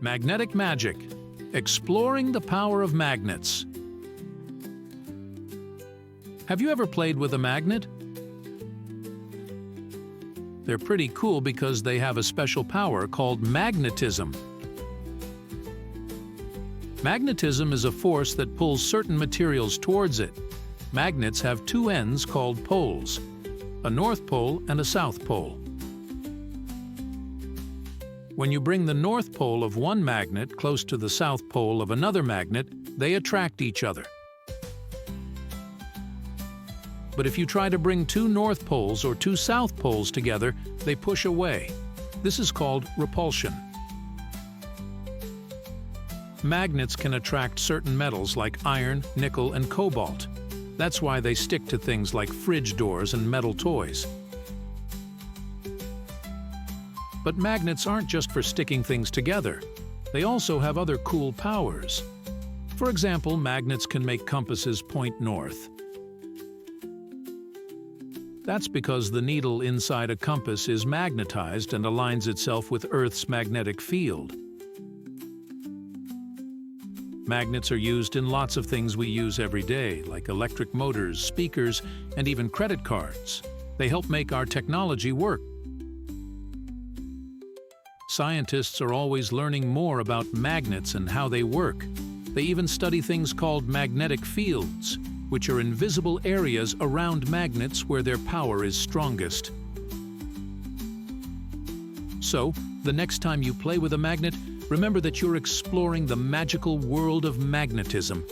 Magnetic magic. Exploring the power of magnets. Have you ever played with a magnet? They're pretty cool because they have a special power called magnetism. Magnetism is a force that pulls certain materials towards it. Magnets have two ends called poles, a north pole and a south pole. When you bring the north pole of one magnet close to the south pole of another magnet, they attract each other. But if you try to bring two north poles or two south poles together, they push away. This is called repulsion. Magnets can attract certain metals like iron, nickel, and cobalt. That's why they stick to things like fridge doors and metal toys. But magnets aren't just for sticking things together. They also have other cool powers. For example, magnets can make compasses point north. That's because the needle inside a compass is magnetized and aligns itself with Earth's magnetic field. Magnets are used in lots of things we use every day, like electric motors, speakers, and even credit cards. They help make our technology work. Scientists are always learning more about magnets and how they work. They even study things called magnetic fields, which are invisible areas around magnets where their power is strongest. So, the next time you play with a magnet, remember that you're exploring the magical world of magnetism.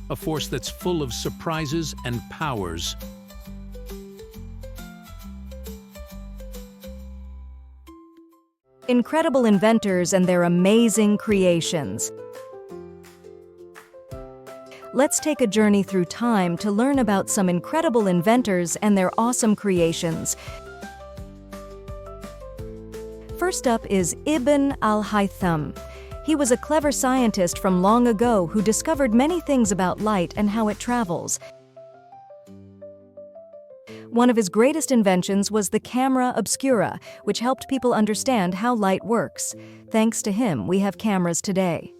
A force that's full of surprises and powers. Incredible inventors and their amazing creations. Let's take a journey through time to learn about some incredible inventors and their awesome creations. First up is Ibn al-Haytham. He was a clever scientist from long ago who discovered many things about light and how it travels. One of his greatest inventions was the camera obscura, which helped people understand how light works. Thanks to him, we have cameras today.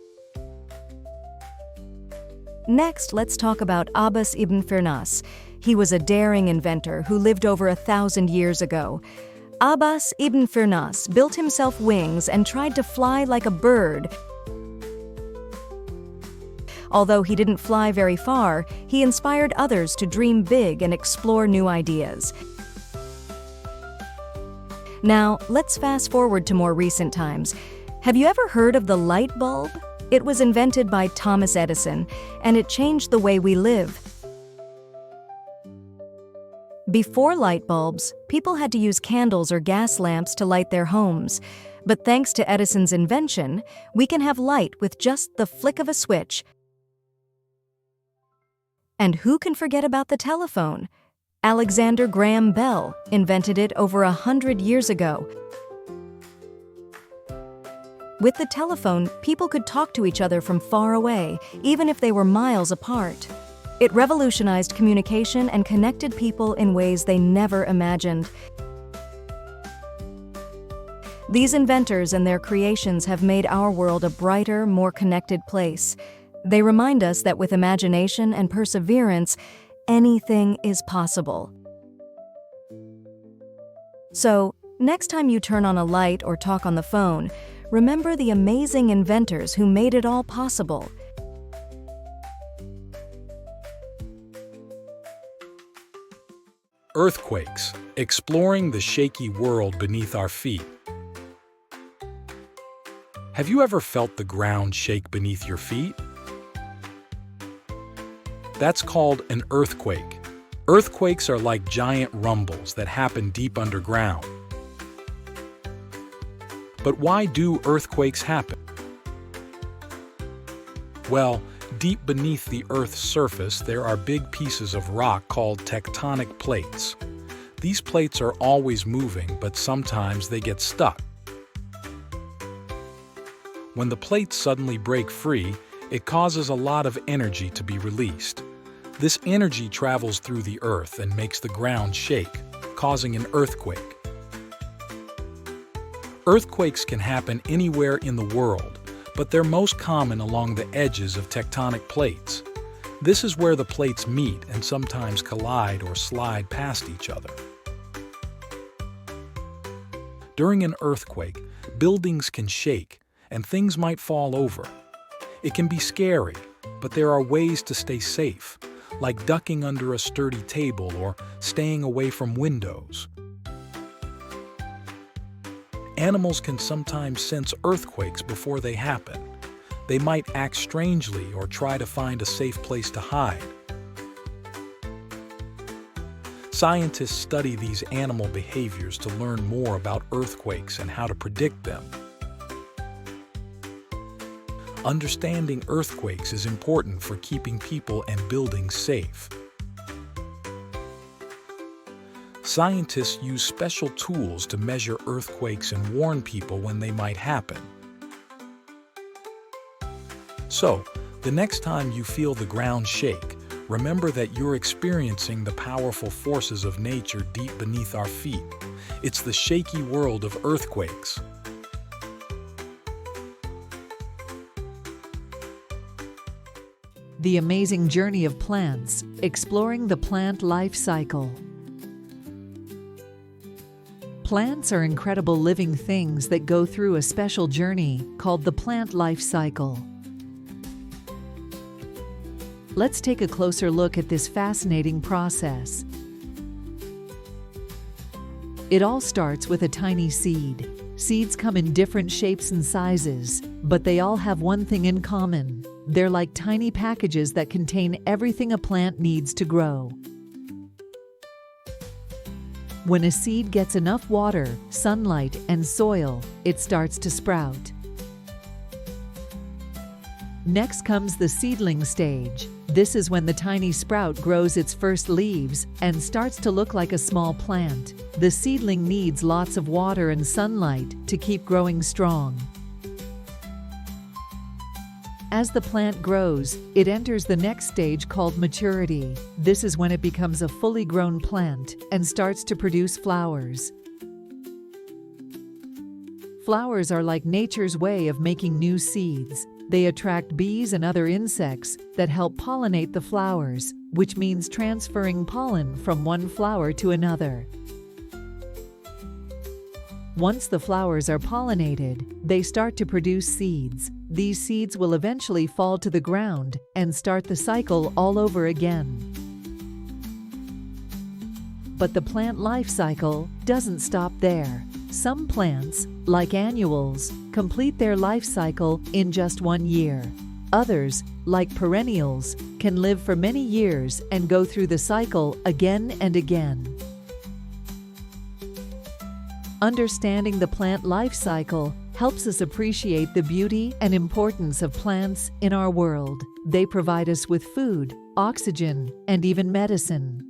Next, let's talk about Abbas ibn Firnas. He was a daring inventor who lived over 1,000 years ago. Abbas ibn Firnas built himself wings and tried to fly like a bird. Although he didn't fly very far, he inspired others to dream big and explore new ideas. Now, let's fast forward to more recent times. Have you ever heard of the light bulb? It was invented by Thomas Edison, and it changed the way we live. Before light bulbs, people had to use candles or gas lamps to light their homes. But thanks to Edison's invention, we can have light with just the flick of a switch. And who can forget about the telephone? Alexander Graham Bell invented it over 100 years ago. With the telephone, people could talk to each other from far away, even if they were miles apart. It revolutionized communication and connected people in ways they never imagined. These inventors and their creations have made our world a brighter, more connected place. They remind us that with imagination and perseverance, anything is possible. So, next time you turn on a light or talk on the phone, remember the amazing inventors who made it all possible. Earthquakes, exploring the shaky world beneath our feet. Have you ever felt the ground shake beneath your feet? That's called an earthquake. Earthquakes are like giant rumbles that happen deep underground. But why do earthquakes happen? Well, deep beneath the Earth's surface, there are big pieces of rock called tectonic plates. These plates are always moving, but sometimes they get stuck. When the plates suddenly break free, it causes a lot of energy to be released. This energy travels through the earth and makes the ground shake, causing an earthquake. Earthquakes can happen anywhere in the world, but they're most common along the edges of tectonic plates. This is where the plates meet and sometimes collide or slide past each other. During an earthquake, buildings can shake and things might fall over. It can be scary, but there are ways to stay safe, like ducking under a sturdy table or staying away from windows. Animals can sometimes sense earthquakes before they happen. They might act strangely or try to find a safe place to hide. Scientists study these animal behaviors to learn more about earthquakes and how to predict them. Understanding earthquakes is important for keeping people and buildings safe. Scientists use special tools to measure earthquakes and warn people when they might happen. So, the next time you feel the ground shake, remember that you're experiencing the powerful forces of nature deep beneath our feet. It's the shaky world of earthquakes. The amazing journey of plants, exploring the plant life cycle. Plants are incredible living things that go through a special journey called the plant life cycle. Let's take a closer look at this fascinating process. It all starts with a tiny seed. Seeds come in different shapes and sizes, but they all have one thing in common. They're like tiny packages that contain everything a plant needs to grow. When a seed gets enough water, sunlight, and soil, it starts to sprout. Next comes the seedling stage. This is when the tiny sprout grows its first leaves and starts to look like a small plant. The seedling needs lots of water and sunlight to keep growing strong. As the plant grows, it enters the next stage called maturity. This is when it becomes a fully grown plant and starts to produce flowers. Flowers are like nature's way of making new seeds. They attract bees and other insects that help pollinate the flowers, which means transferring pollen from one flower to another. Once the flowers are pollinated, they start to produce seeds. These seeds will eventually fall to the ground and start the cycle all over again. But the plant life cycle doesn't stop there. Some plants, like annuals, complete their life cycle in just 1 year. Others, like perennials, can live for many years and go through the cycle again and again. Understanding the plant life cycle helps us appreciate the beauty and importance of plants in our world. They provide us with food, oxygen, and even medicine.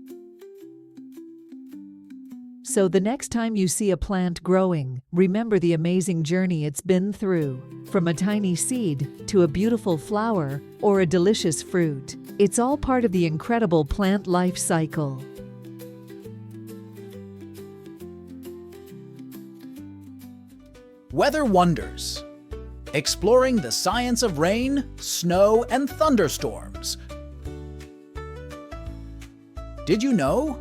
So the next time you see a plant growing, remember the amazing journey it's been through. From a tiny seed to a beautiful flower or a delicious fruit, it's all part of the incredible plant life cycle. Weather Wonders. Exploring the science of rain, snow, and thunderstorms. Did you know?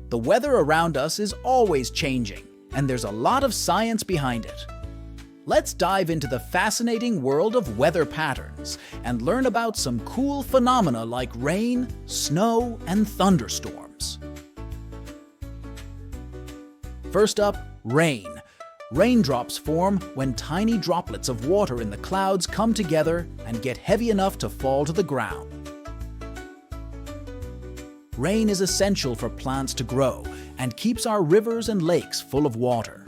The weather around us is always changing, and there's a lot of science behind it. Let's dive into the fascinating world of weather patterns and learn about some cool phenomena like rain, snow, and thunderstorms. First up, rain. Raindrops form when tiny droplets of water in the clouds come together and get heavy enough to fall to the ground. Rain is essential for plants to grow and keeps our rivers and lakes full of water.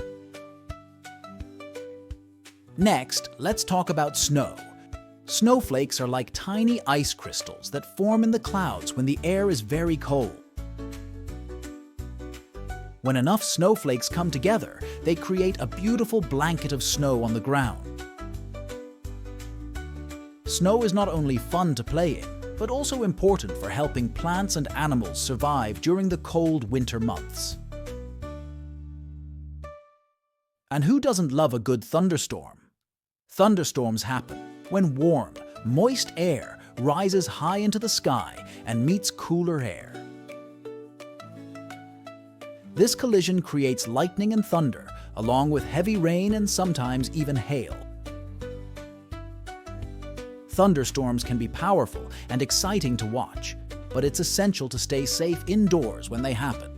Next, let's talk about snow. Snowflakes are like tiny ice crystals that form in the clouds when the air is very cold. When enough snowflakes come together, they create a beautiful blanket of snow on the ground. Snow is not only fun to play in, but also important for helping plants and animals survive during the cold winter months. And who doesn't love a good thunderstorm? Thunderstorms happen when warm, moist air rises high into the sky and meets cooler air. This collision creates lightning and thunder, along with heavy rain and sometimes even hail. Thunderstorms can be powerful and exciting to watch, but it's essential to stay safe indoors when they happen.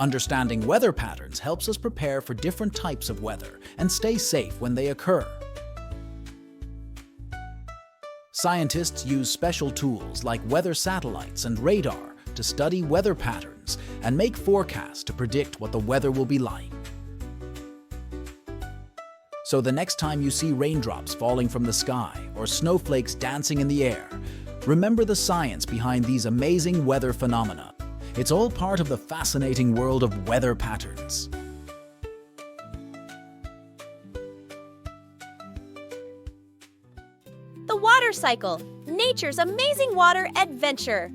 Understanding weather patterns helps us prepare for different types of weather and stay safe when they occur. Scientists use special tools like weather satellites and radar to study weather patterns and make forecasts to predict what the weather will be like. So the next time you see raindrops falling from the sky or snowflakes dancing in the air, remember the science behind these amazing weather phenomena. It's all part of the fascinating world of weather patterns. The water cycle, nature's amazing water adventure.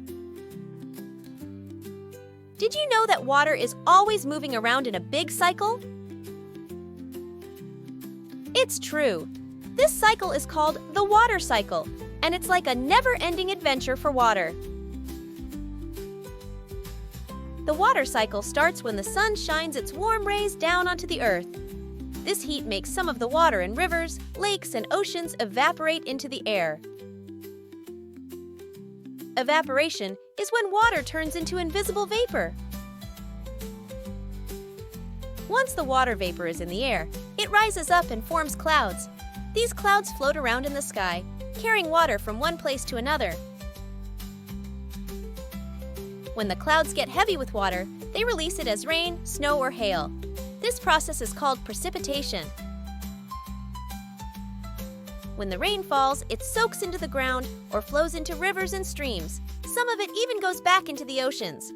Did you know that water is always moving around in a big cycle? It's true. This cycle is called the water cycle, and it's like a never-ending adventure for water. The water cycle starts when the sun shines its warm rays down onto the earth. This heat makes some of the water in rivers, lakes, and oceans evaporate into the air. Evaporation is when water turns into invisible vapor. Once the water vapor is in the air, it rises up and forms clouds. These clouds float around in the sky, carrying water from one place to another. When the clouds get heavy with water, they release it as rain, snow, or hail. This process is called precipitation. When the rain falls, it soaks into the ground or flows into rivers and streams. Some of it even goes back into the oceans.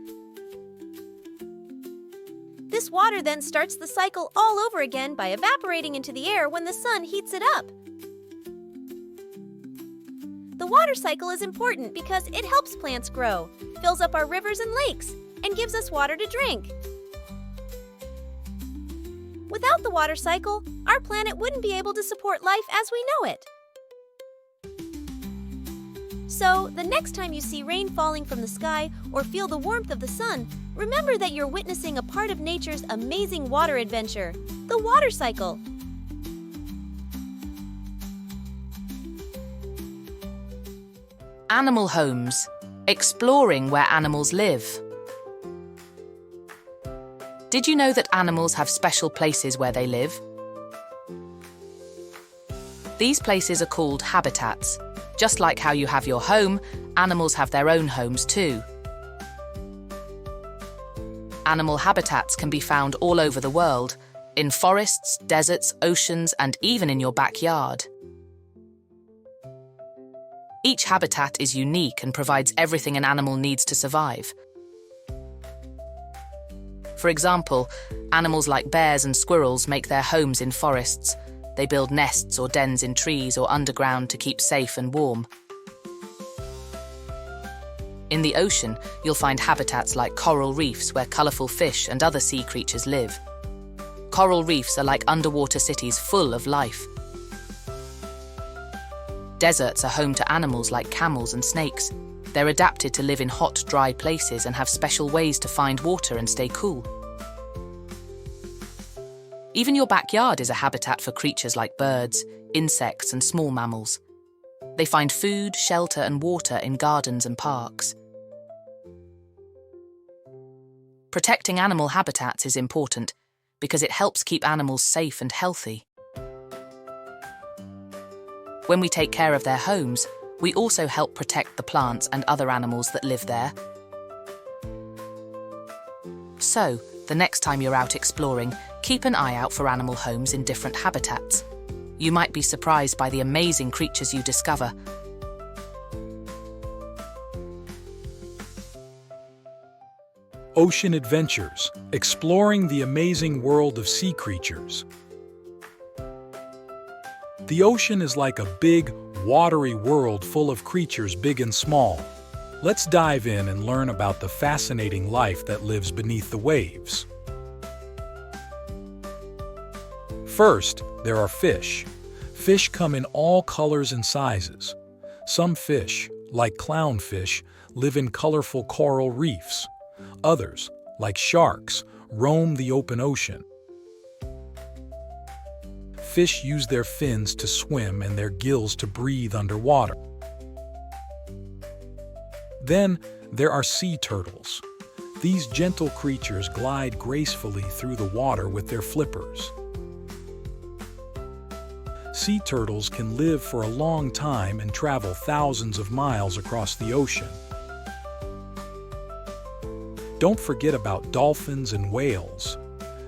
This water then starts the cycle all over again by evaporating into the air when the sun heats it up. The water cycle is important because it helps plants grow, fills up our rivers and lakes, and gives us water to drink. Without the water cycle, our planet wouldn't be able to support life as we know it. So, the next time you see rain falling from the sky or feel the warmth of the sun, remember that you're witnessing a part of nature's amazing water adventure, the water cycle. Animal homes, exploring where animals live. Did you know that animals have special places where they live? These places are called habitats. Just like how you have your home, animals have their own homes too. Animal habitats can be found all over the world, in forests, deserts, oceans, and even in your backyard. Each habitat is unique and provides everything an animal needs to survive. For example, animals like bears and squirrels make their homes in forests. They build nests or dens in trees or underground to keep safe and warm. In the ocean, you'll find habitats like coral reefs where colourful fish and other sea creatures live. Coral reefs are like underwater cities full of life. Deserts are home to animals like camels and snakes. They're adapted to live in hot, dry places and have special ways to find water and stay cool. Even your backyard is a habitat for creatures like birds, insects, and small mammals. They find food, shelter, and water in gardens and parks. Protecting animal habitats is important because it helps keep animals safe and healthy. When we take care of their homes, we also help protect the plants and other animals that live there. So, the next time you're out exploring, keep an eye out for animal homes in different habitats. You might be surprised by the amazing creatures you discover. Ocean adventures, exploring the amazing world of sea creatures. The ocean is like a big, watery world full of creatures big and small. Let's dive in and learn about the fascinating life that lives beneath the waves. First, there are fish. Fish come in all colors and sizes. Some fish, like clownfish, live in colorful coral reefs. Others, like sharks, roam the open ocean. Fish use their fins to swim and their gills to breathe underwater. Then, there are sea turtles. These gentle creatures glide gracefully through the water with their flippers. Sea turtles can live for a long time and travel thousands of miles across the ocean. Don't forget about dolphins and whales.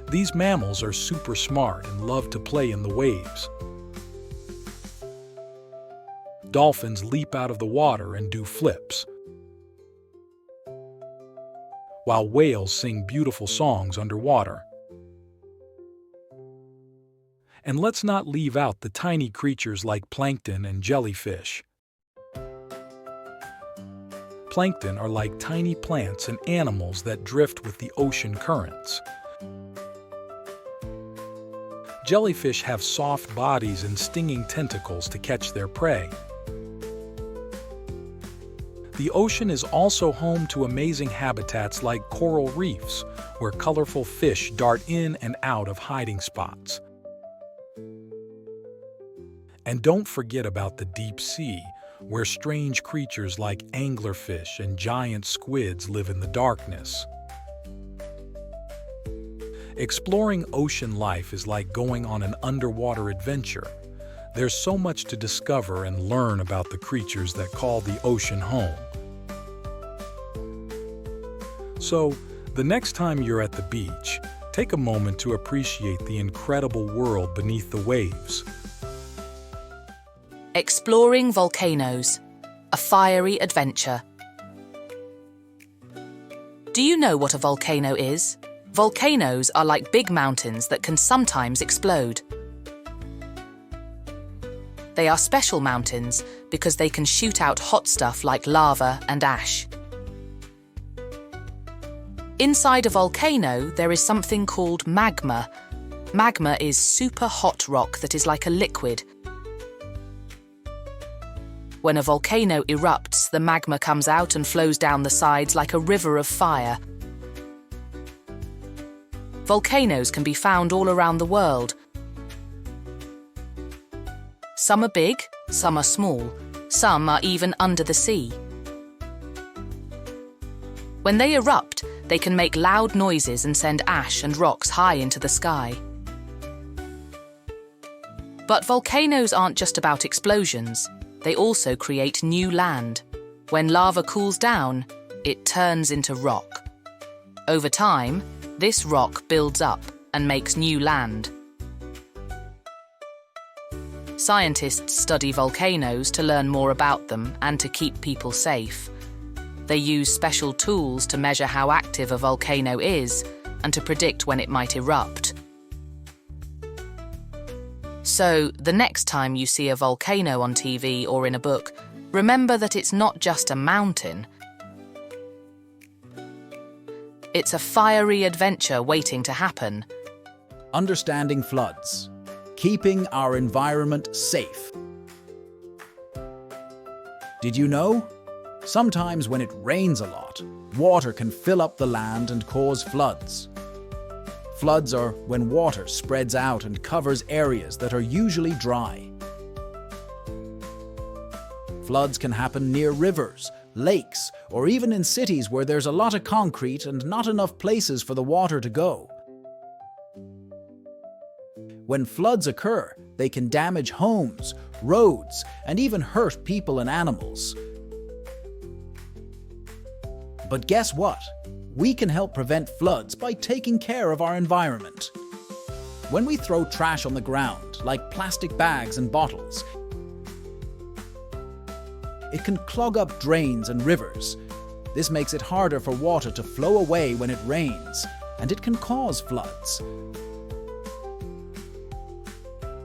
These mammals are super smart and love to play in the waves. Dolphins leap out of the water and do flips, while whales sing beautiful songs underwater. And let's not leave out the tiny creatures like plankton and jellyfish. Plankton are like tiny plants and animals that drift with the ocean currents. Jellyfish have soft bodies and stinging tentacles to catch their prey. The ocean is also home to amazing habitats like coral reefs, where colorful fish dart in and out of hiding spots. And don't forget about the deep sea, where strange creatures like anglerfish and giant squids live in the darkness. Exploring ocean life is like going on an underwater adventure. There's so much to discover and learn about the creatures that call the ocean home. So, the next time you're at the beach, take a moment to appreciate the incredible world beneath the waves. Exploring volcanoes, a fiery adventure. Do you know what a volcano is? Volcanoes are like big mountains that can sometimes explode. They are special mountains because they can shoot out hot stuff like lava and ash. Inside a volcano, there is something called magma. Magma is super hot rock that is like a liquid. When a volcano erupts, the magma comes out and flows down the sides like a river of fire. Volcanoes can be found all around the world. Some are big, some are small, some are even under the sea. When they erupt, they can make loud noises and send ash and rocks high into the sky. But volcanoes aren't just about explosions. They also create new land. When lava cools down, it turns into rock. Over time, this rock builds up and makes new land. Scientists study volcanoes to learn more about them and to keep people safe. They use special tools to measure how active a volcano is and to predict when it might erupt. So, the next time you see a volcano on TV or in a book, remember that it's not just a mountain. It's a fiery adventure waiting to happen. Understanding floods. Keeping our environment safe. Did you know? Sometimes when it rains a lot, water can fill up the land and cause floods. Floods are when water spreads out and covers areas that are usually dry. Floods can happen near rivers, lakes, or even in cities where there's a lot of concrete and not enough places for the water to go. When floods occur, they can damage homes, roads, and even hurt people and animals. But guess what? We can help prevent floods by taking care of our environment. When we throw trash on the ground, like plastic bags and bottles, it can clog up drains and rivers. This makes it harder for water to flow away when it rains, and it can cause floods.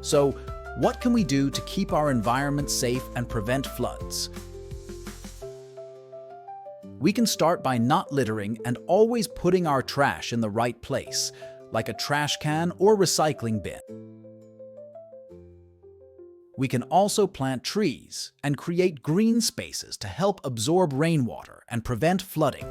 So, what can we do to keep our environment safe and prevent floods? We can start by not littering and always putting our trash in the right place, like a trash can or recycling bin. We can also plant trees and create green spaces to help absorb rainwater and prevent flooding.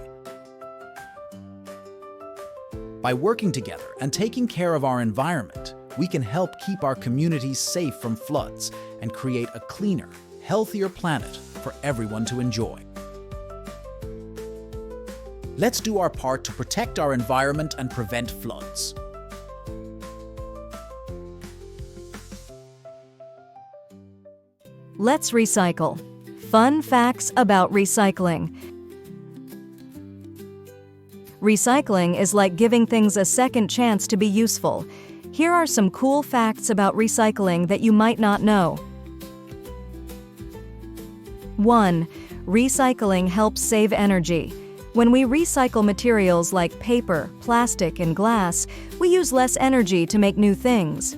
By working together and taking care of our environment, we can help keep our communities safe from floods and create a cleaner, healthier planet for everyone to enjoy. Let's do our part to protect our environment and prevent floods. Let's recycle. Fun facts about recycling. Recycling is like giving things a second chance to be useful. Here are some cool facts about recycling that you might not know. 1. Recycling helps save energy. When we recycle materials like paper, plastic, and glass, we use less energy to make new things.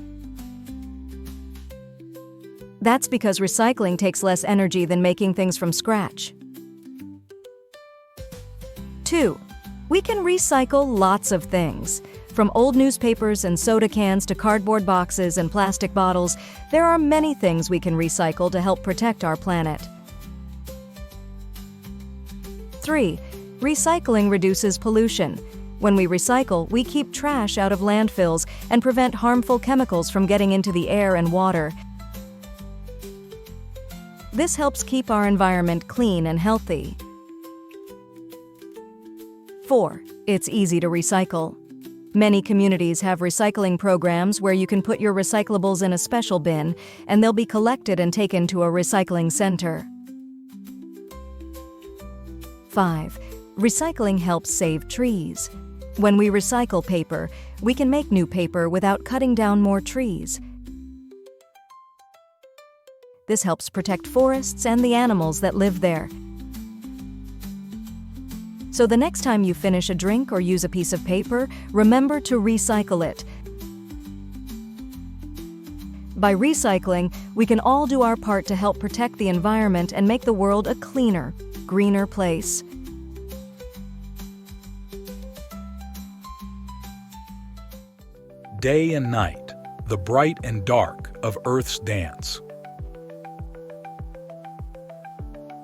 That's because recycling takes less energy than making things from scratch. 2. We can recycle lots of things. From old newspapers and soda cans to cardboard boxes and plastic bottles, there are many things we can recycle to help protect our planet. 3. Recycling reduces pollution. When we recycle, we keep trash out of landfills and prevent harmful chemicals from getting into the air and water. This helps keep our environment clean and healthy. 4. It's easy to recycle. Many communities have recycling programs where you can put your recyclables in a special bin, and they'll be collected and taken to a recycling center. 5. Recycling helps save trees. When we recycle paper, we can make new paper without cutting down more trees. This helps protect forests and the animals that live there. So the next time you finish a drink or use a piece of paper, remember to recycle it. By recycling, we can all do our part to help protect the environment and make the world a cleaner, greener place. Day and night, the bright and dark of Earth's dance.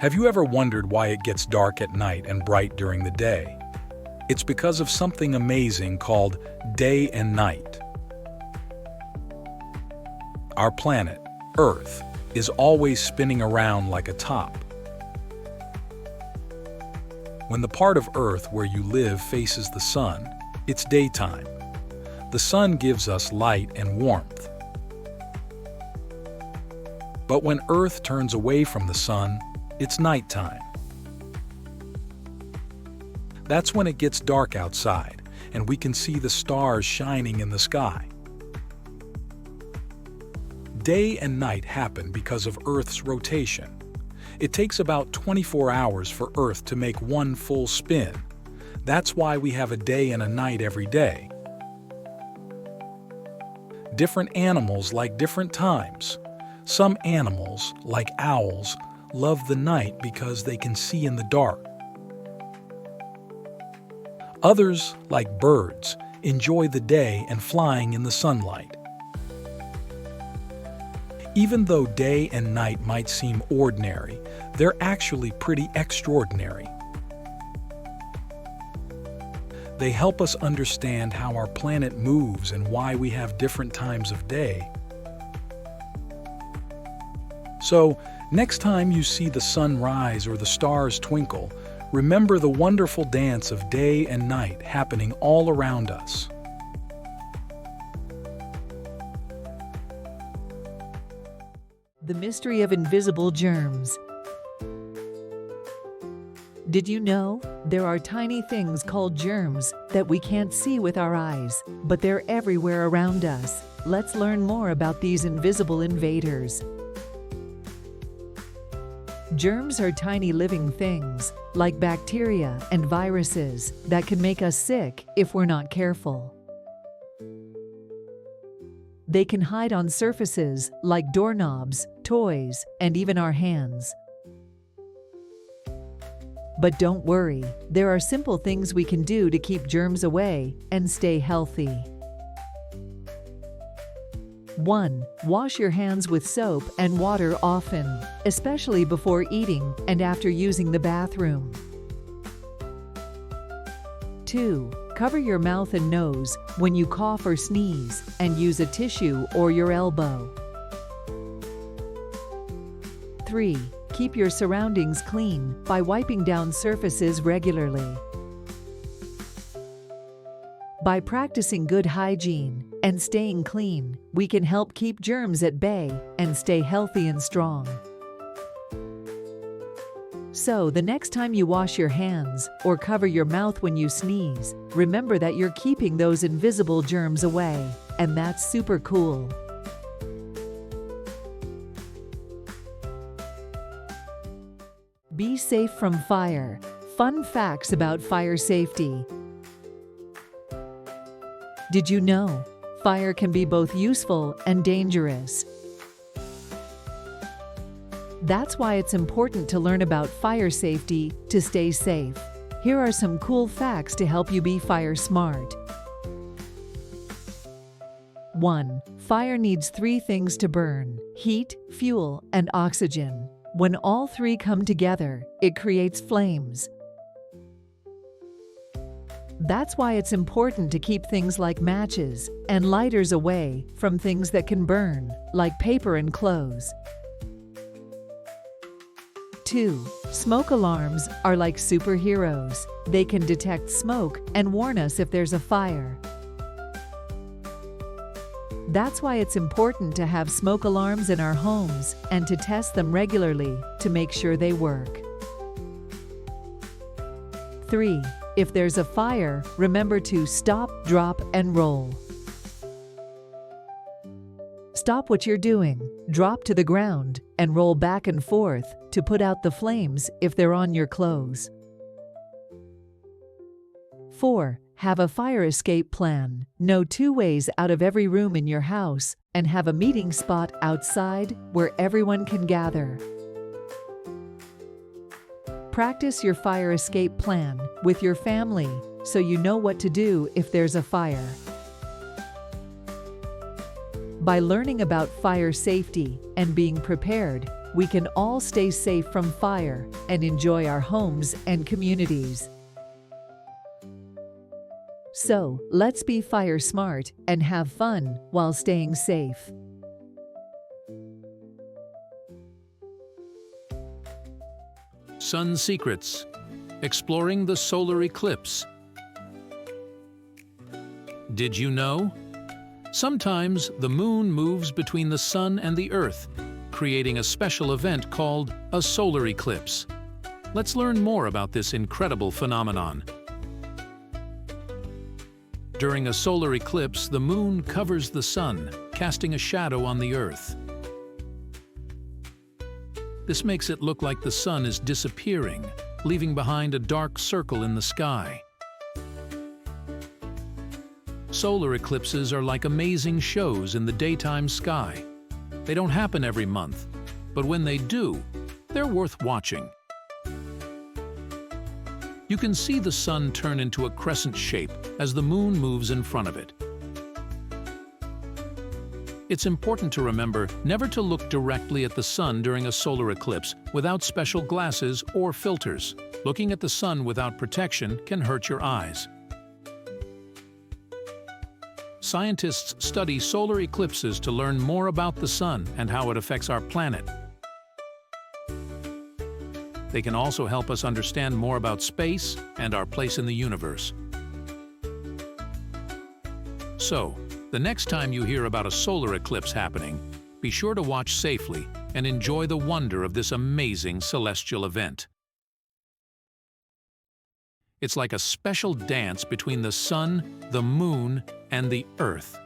Have you ever wondered why it gets dark at night and bright during the day? It's because of something amazing called day and night. Our planet, Earth, is always spinning around like a top. When the part of Earth where you live faces the sun, it's daytime. The sun gives us light and warmth. But when Earth turns away from the sun, it's nighttime. That's when it gets dark outside, and we can see the stars shining in the sky. Day and night happen because of Earth's rotation. It takes about 24 hours for Earth to make one full spin. That's why we have a day and a night every day. Different animals like different times. Some animals, like owls, love the night because they can see in the dark. Others, like birds, enjoy the day and flying in the sunlight. Even though day and night might seem ordinary, they're actually pretty extraordinary. They help us understand how our planet moves and why we have different times of day. So, next time you see the sun rise or the stars twinkle, remember the wonderful dance of day and night happening all around us. The mystery of invisible germs. Did you know there are tiny things called germs that we can't see with our eyes, but they're everywhere around us? Let's learn more about these invisible invaders. Germs are tiny living things, like bacteria and viruses, that can make us sick if we're not careful. They can hide on surfaces like doorknobs, toys, and even our hands. But don't worry, there are simple things we can do to keep germs away and stay healthy. 1. Wash your hands with soap and water often, especially before eating and after using the bathroom. 2. Cover your mouth and nose when you cough or sneeze and use a tissue or your elbow. 3. Keep your surroundings clean by wiping down surfaces regularly. By practicing good hygiene and staying clean, we can help keep germs at bay and stay healthy and strong. So, the next time you wash your hands or cover your mouth when you sneeze, remember that you're keeping those invisible germs away, and that's super cool. Be safe from fire. Fun facts about fire safety. Did you know? Fire can be both useful and dangerous. That's why it's important to learn about fire safety to stay safe. Here are some cool facts to help you be fire smart. 1. Fire needs 3 things to burn: heat, fuel, and oxygen. When all 3 come together, it creates flames. That's why it's important to keep things like matches and lighters away from things that can burn, like paper and clothes. 2. Smoke alarms are like superheroes. They can detect smoke and warn us if there's a fire. That's why it's important to have smoke alarms in our homes and to test them regularly to make sure they work. 3. If there's a fire, remember to stop, drop, and roll. Stop what you're doing, drop to the ground, and roll back and forth to put out the flames if they're on your clothes. 4. Have a fire escape plan. Know 2 ways out of every room in your house and have a meeting spot outside where everyone can gather. Practice your fire escape plan with your family so you know what to do if there's a fire. By learning about fire safety and being prepared, we can all stay safe from fire and enjoy our homes and communities. So, let's be fire smart and have fun while staying safe. Sun secrets. Exploring the solar eclipse. Did you know? Sometimes the moon moves between the sun and the earth, creating a special event called a solar eclipse. Let's learn more about this incredible phenomenon. During a solar eclipse, the moon covers the sun, casting a shadow on the earth. This makes it look like the sun is disappearing, leaving behind a dark circle in the sky. Solar eclipses are like amazing shows in the daytime sky. They don't happen every month, but when they do, they're worth watching. You can see the sun turn into a crescent shape as the moon moves in front of it. It's important to remember never to look directly at the sun during a solar eclipse without special glasses or filters. Looking at the sun without protection can hurt your eyes. Scientists study solar eclipses to learn more about the sun and how it affects our planet. They can also help us understand more about space and our place in the universe. So, the next time you hear about a solar eclipse happening, be sure to watch safely and enjoy the wonder of this amazing celestial event. It's like a special dance between the sun, the moon, and the earth.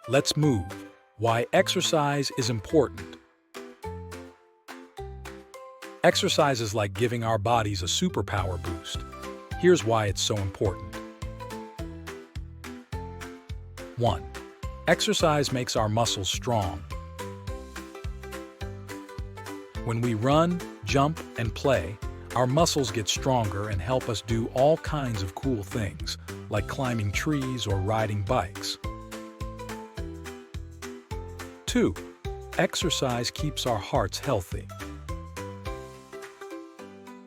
Let's move. Why exercise is important. Exercise is like giving our bodies a superpower boost. Here's why it's so important. 1. Exercise makes our muscles strong. When we run, jump, and play, Our muscles get stronger and help us do all kinds of cool things, like climbing trees or riding bikes. 2. Exercise keeps our hearts healthy.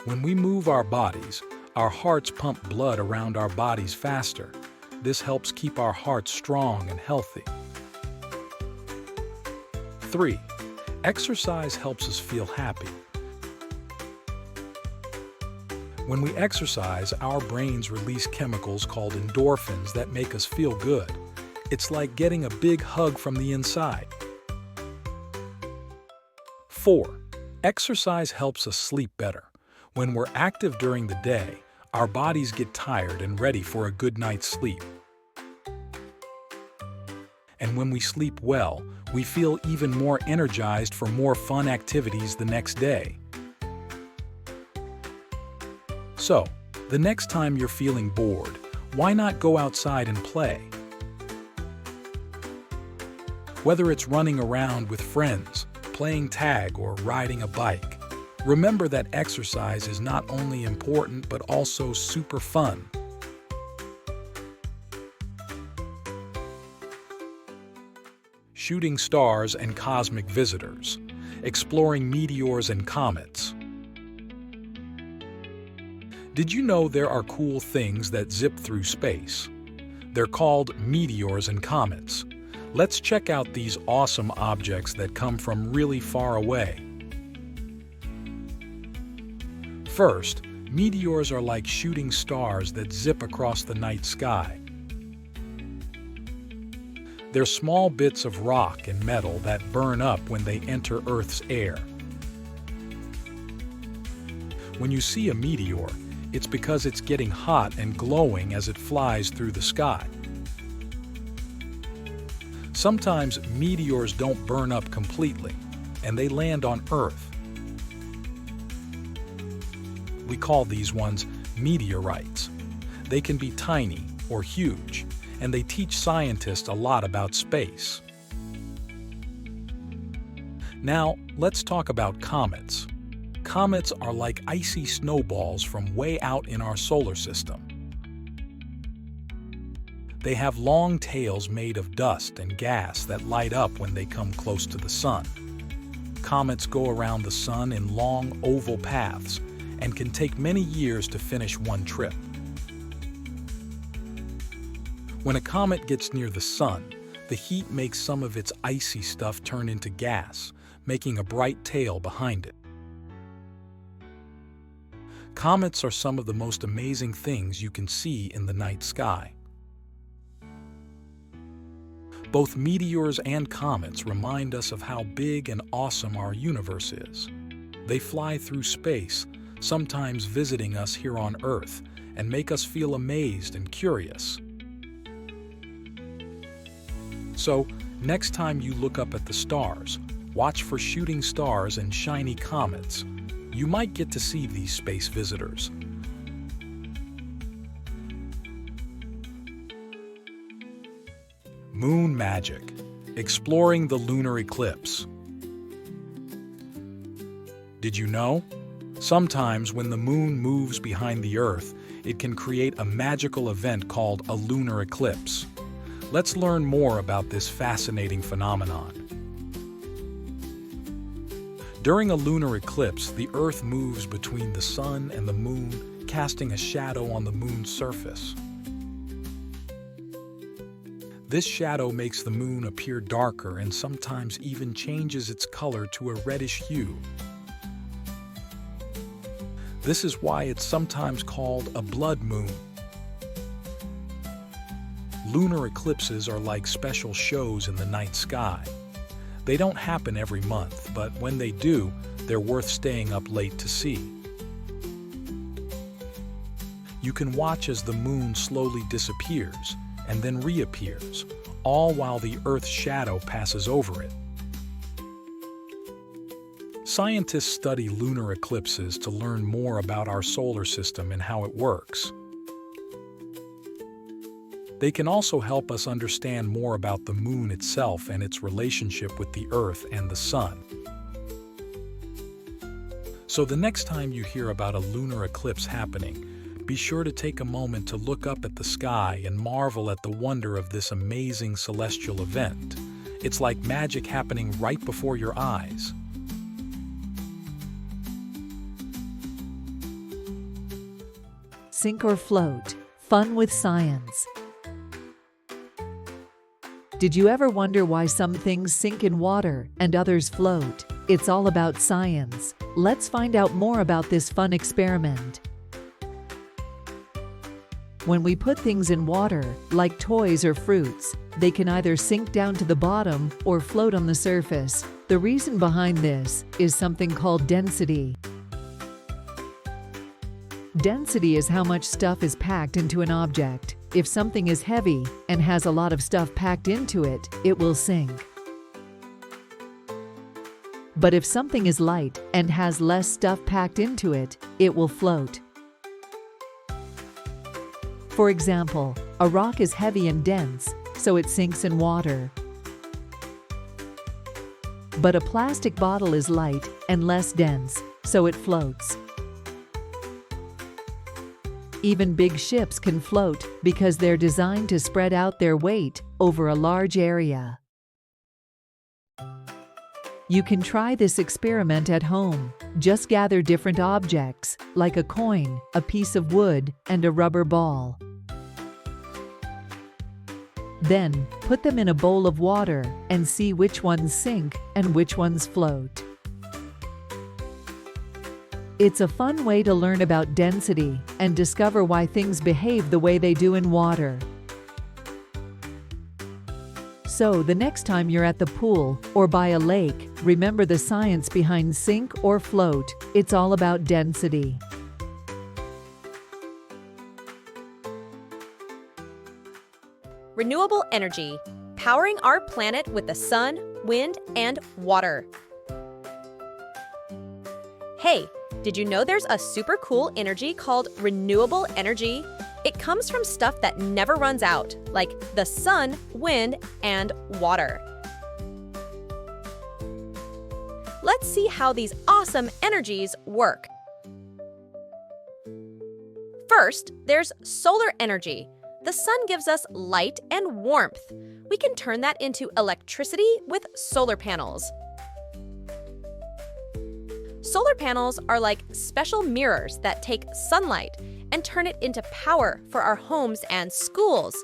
When we move our bodies, our hearts pump blood around our bodies faster. This helps keep our hearts strong and healthy. 3. Exercise helps us feel happy. When we exercise, our brains release chemicals called endorphins that make us feel good. It's like getting a big hug from the inside. 4. Exercise helps us sleep better. When we're active during the day, our bodies get tired and ready for a good night's sleep. And when we sleep well, we feel even more energized for more fun activities the next day. So, the next time you're feeling bored, why not go outside and play? Whether it's running around with friends, playing tag, or riding a bike, remember that exercise is not only important but also super fun. Shooting stars and cosmic visitors, exploring meteors and comets. Did you know there are cool things that zip through space? They're called meteors and comets. Let's check out these awesome objects that come from really far away. First, meteors are like shooting stars that zip across the night sky. They're small bits of rock and metal that burn up when they enter Earth's air. When you see a meteor, it's because it's getting hot and glowing as it flies through the sky. Sometimes meteors don't burn up completely, and they land on Earth. We call these ones meteorites. They can be tiny or huge, and they teach scientists a lot about space. Now, let's talk about comets. Comets are like icy snowballs from way out in our solar system. They have long tails made of dust and gas that light up when they come close to the sun. Comets go around the sun in long, oval paths and can take many years to finish one trip. When a comet gets near the sun, the heat makes some of its icy stuff turn into gas, making a bright tail behind it. Comets are some of the most amazing things you can see in the night sky. Both meteors and comets remind us of how big and awesome our universe is. They fly through space, sometimes visiting us here on Earth, and make us feel amazed and curious. So, next time you look up at the stars, watch for shooting stars and shiny comets. You might get to see these space visitors. Moon magic, exploring the lunar eclipse. Did you know? Sometimes when the moon moves behind the Earth, it can create a magical event called a lunar eclipse. Let's learn more about this fascinating phenomenon. During a lunar eclipse, the Earth moves between the sun and the moon, casting a shadow on the moon's surface. This shadow makes the moon appear darker and sometimes even changes its color to a reddish hue. This is why it's sometimes called a blood moon. Lunar eclipses are like special shows in the night sky. They don't happen every month, but when they do, they're worth staying up late to see. You can watch as the moon slowly disappears and then reappears, all while the Earth's shadow passes over it. Scientists study lunar eclipses to learn more about our solar system and how it works. They can also help us understand more about the moon itself and its relationship with the Earth and the sun. So the next time you hear about a lunar eclipse happening, be sure to take a moment to look up at the sky and marvel at the wonder of this amazing celestial event. It's like magic happening right before your eyes. Sink or float. Fun with science. Did you ever wonder why some things sink in water and others float? It's all about science. Let's find out more about this fun experiment. When we put things in water, like toys or fruits, they can either sink down to the bottom or float on the surface. The reason behind this is something called density. Density is how much stuff is packed into an object. If something is heavy and has a lot of stuff packed into it, it will sink. But if something is light and has less stuff packed into it, it will float. For example, a rock is heavy and dense, so it sinks in water. But a plastic bottle is light and less dense, so it floats. Even big ships can float because they're designed to spread out their weight over a large area. You can try this experiment at home. Just gather different objects, like a coin, a piece of wood, and a rubber ball. Then, put them in a bowl of water and see which ones sink and which ones float. It's a fun way to learn about density and discover why things behave the way they do in water. So, the next time you're at the pool or by a lake, remember the science behind sink or float. It's all about density. Renewable energy, powering our planet with the sun, wind, and water. Hey, did you know there's a super cool energy called renewable energy? It comes from stuff that never runs out, like the sun, wind, and water. Let's see how these awesome energies work. First, there's solar energy. The sun gives us light and warmth. We can turn that into electricity with solar panels. Solar panels are like special mirrors that take sunlight and turn it into power for our homes and schools.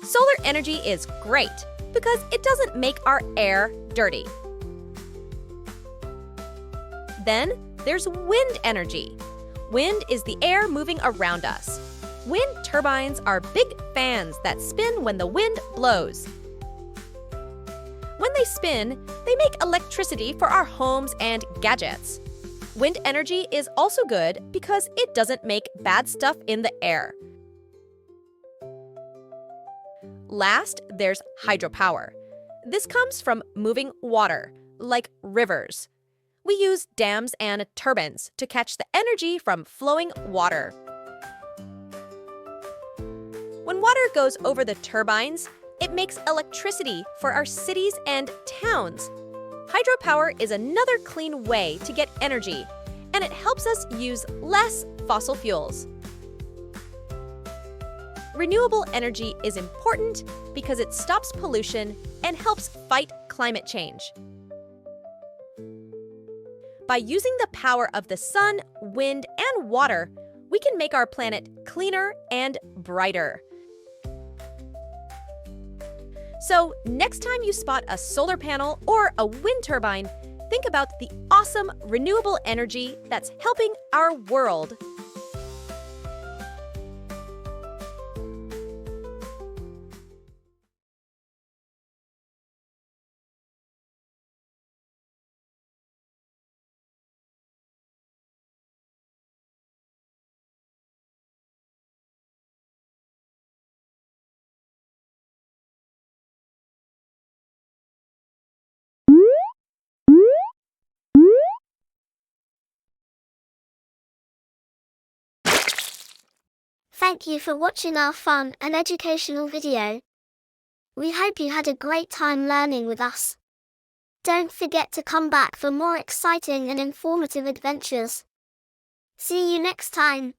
Solar energy is great because it doesn't make our air dirty. Then there's wind energy. Wind is the air moving around us. Wind turbines are big fans that spin when the wind blows. When they spin, they make electricity for our homes and gadgets. Wind energy is also good because it doesn't make bad stuff in the air. Last, there's hydropower. This comes from moving water, like rivers. We use dams and turbines to catch the energy from flowing water. When water goes over the turbines, it makes electricity for our cities and towns. Hydropower is another clean way to get energy, and it helps us use less fossil fuels. Renewable energy is important because it stops pollution and helps fight climate change. By using the power of the sun, wind, and water, we can make our planet cleaner and brighter. So, next time you spot a solar panel or a wind turbine, think about the awesome renewable energy that's helping our world. Thank you for watching our fun and educational video. We hope you had a great time learning with us. Don't forget to come back for more exciting and informative adventures. See you next time.